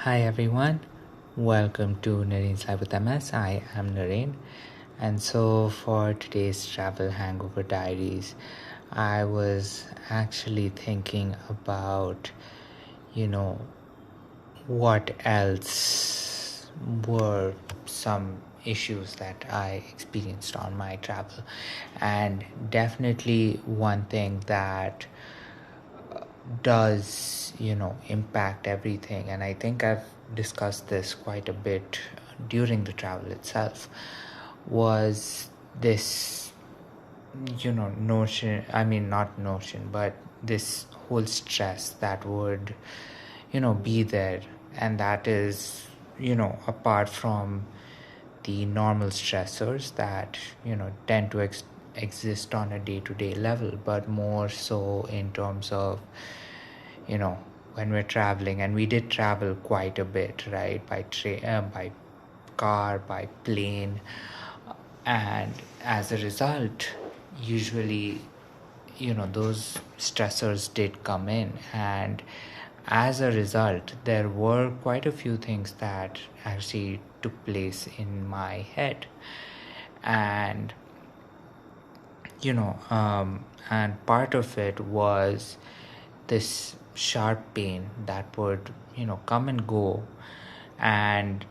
Hi everyone, welcome to Narene's Life with MS. I am Narene, and so for today's Travel Hangover Diaries, I was actually thinking about, you know, what else were some issues that I experienced on my travel, and definitely one thing that does impact everything, and I think I've discussed this quite a bit during the travel itself, was this notion, I mean not notion, but this whole stress that would be there, and that is apart from the normal stressors that tend to exist on a day-to-day level, but more so in terms of you know when we're traveling, and we did travel quite a bit, right, by train, by car, by plane, and as a result, usually those stressors did come in, and as a result there were quite a few things that actually took place in my head. And and part of it was this sharp pain that would come and go, and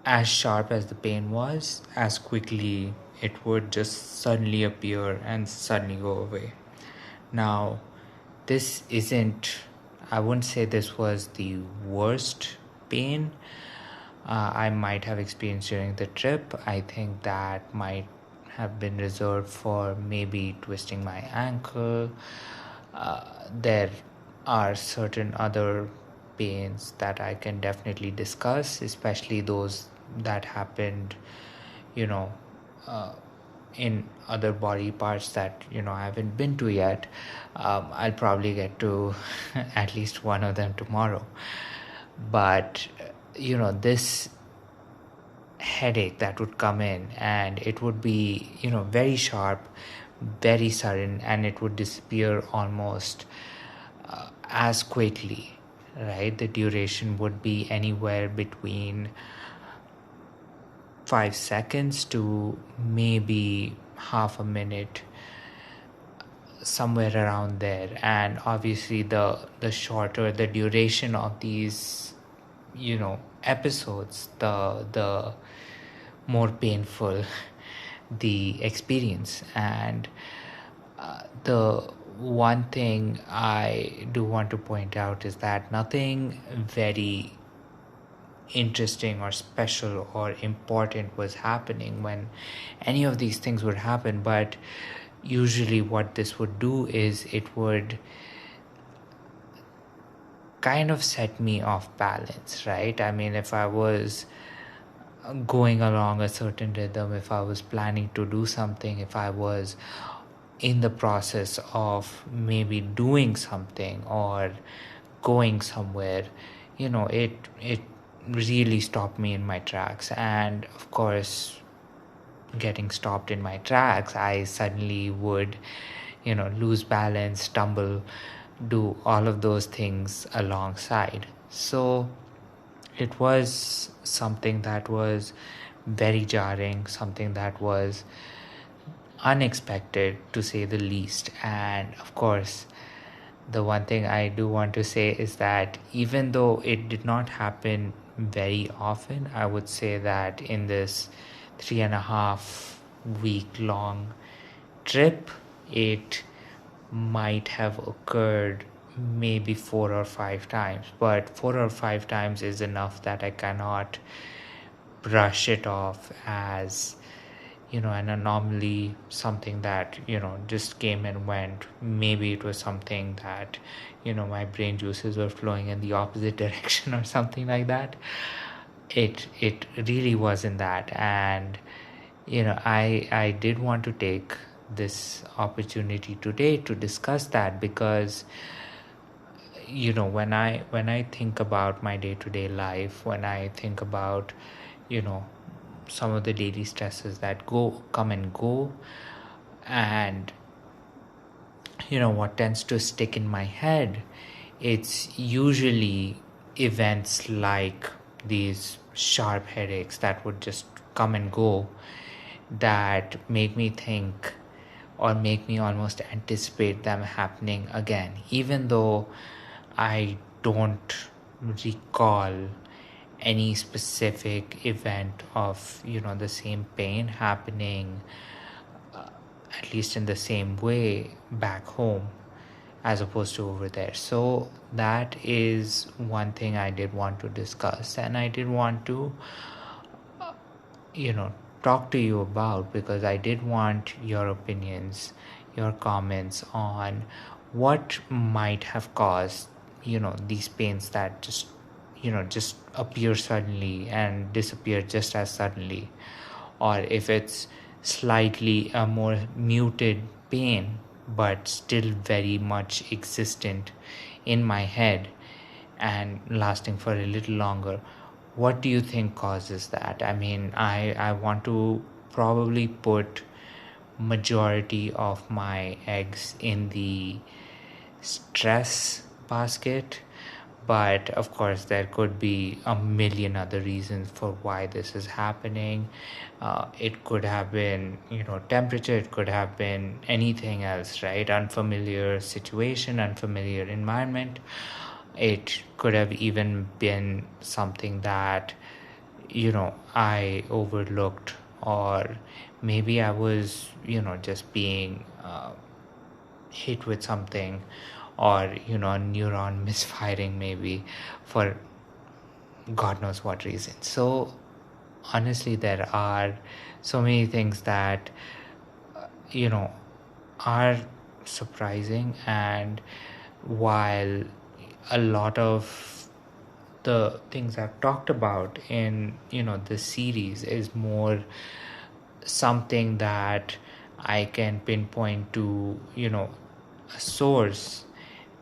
as sharp as the pain was, as quickly it would just suddenly appear and suddenly go away. Now, this isn't, I wouldn't say this was the worst pain I might have experienced during the trip. I think that might have been reserved for maybe twisting my ankle. There are certain other pains that I can definitely discuss, especially those that happened, you know, uh, in other body parts that I haven't been to yet. I'll probably get to at least one of them tomorrow. But this headache that would come in, and it would be very sharp, very sudden, and it would disappear almost as quickly, right? The duration would be anywhere between 5 seconds to maybe half a minute, somewhere around there. And obviously the shorter the duration of these episodes, the more painful the experience. And the one thing I do want to point out is that nothing very interesting or special or important was happening when any of these things would happen, but usually what this would do is it would kind of set me off balance, right? I mean, if I was going along a certain rhythm, if I was planning to do something, if I was in the process of maybe doing something or going somewhere, it really stopped me in my tracks. And of course, getting stopped in my tracks, I suddenly would lose balance, stumble, do all of those things alongside. So it was something that was very jarring, something that was unexpected to say the least. And of course, the one thing I do want to say is that even though it did not happen very often, I would say that in this 3.5 week long trip, it might have occurred maybe 4 or 5 times, but 4 or 5 times is enough that I cannot brush it off as an anomaly, something that just came and went. Maybe it was something that my brain juices were flowing in the opposite direction or something like that. It really wasn't that. And I did want to take this opportunity today to discuss that, because when I think about my day-to-day life, when I think about you know some of the daily stresses that come and go, and what tends to stick in my head, it's usually events like these sharp headaches that would just come and go, that make me think or make me almost anticipate them happening again, even though I don't recall any specific event of the same pain happening, at least in the same way back home as opposed to over there. So that is one thing I did want to discuss, and I did want to you know talk to you about, because I did want your opinions, your comments on what might have caused these pains that just appear suddenly and disappear just as suddenly, or if it's slightly a more muted pain but still very much existent in my head and lasting for a little longer. What do you think causes that? I mean, I want to probably put majority of my eggs in the stress basket, but of course there could be a million other reasons for why this is happening. It could have been temperature, it could have been anything else, right? Unfamiliar situation, unfamiliar environment. It could have even been something that I overlooked, or maybe I was just being hit with something, or a neuron misfiring, maybe, for god knows what reason. So honestly, there are so many things that you know are surprising, and while a lot of the things I've talked about in this series is more something that I can pinpoint to a source,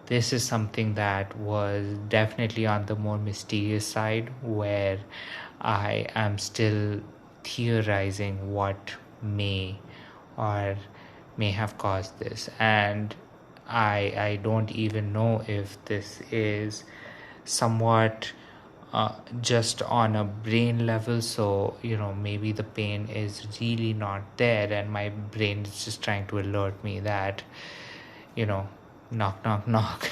this is something that was definitely on the more mysterious side, where I am still theorizing what may or may have caused this. And I don't even know if this is somewhat just on a brain level. So maybe the pain is really not there, and my brain is just trying to alert me that knock knock knock,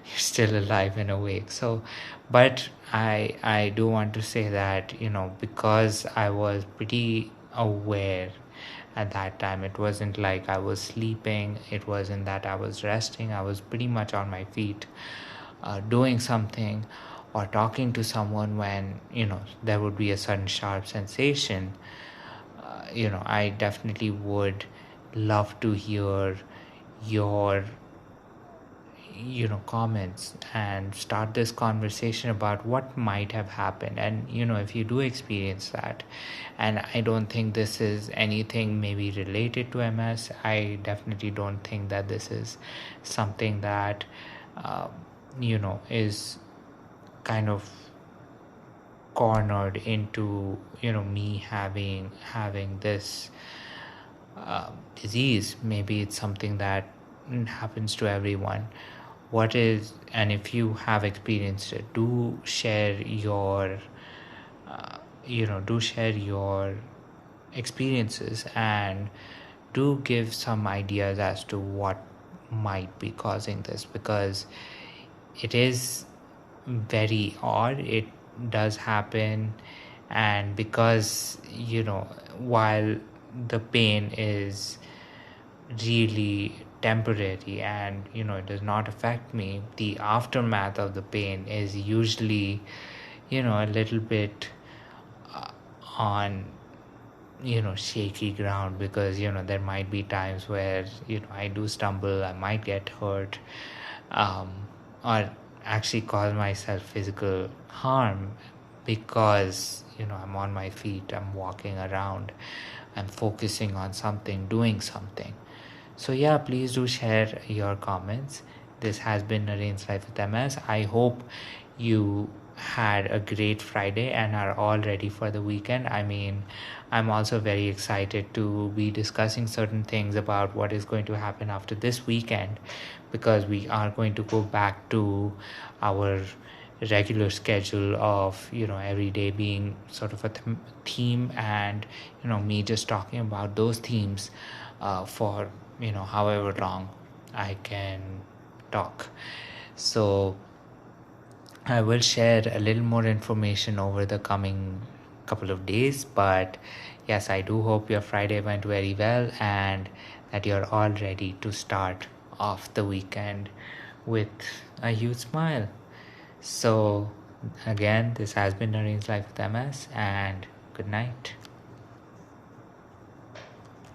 you're still alive and awake. So but I do want to say that because I was pretty aware at that time, it wasn't like I was sleeping, it wasn't that I was resting, I was pretty much on my feet, doing something or talking to someone, when there would be a sudden sharp sensation. I definitely would love to hear your comments and start this conversation about what might have happened. And if you do experience that, and I don't think this is anything maybe related to MS, I definitely don't think that this is something that is kind of cornered into me having this disease. Maybe it's something that happens to everyone. What is, and if you have experienced it, do share your experiences, and do give some ideas as to what might be causing this, because it is very odd. It does happen, and because while the pain is really temporary and it does not affect me, the aftermath of the pain is usually a little bit on shaky ground, because there might be times where I do stumble, I might get hurt, or actually cause myself physical harm, because I'm on my feet, I'm walking around, I'm focusing on something, doing something. So yeah, please do share your comments. This has been Narain's Life with MS. I hope you had a great Friday and are all ready for the weekend. I mean, I'm also very excited to be discussing certain things about what is going to happen after this weekend, because we are going to go back to our regular schedule of every day being sort of a theme, and me just talking about those themes for however long I can talk. So I will share a little more information over the coming couple of days, but yes, I do hope your Friday went very well and that you're all ready to start off the weekend with a huge smile. So, again, this has been Nareem's Life with MS, and good night.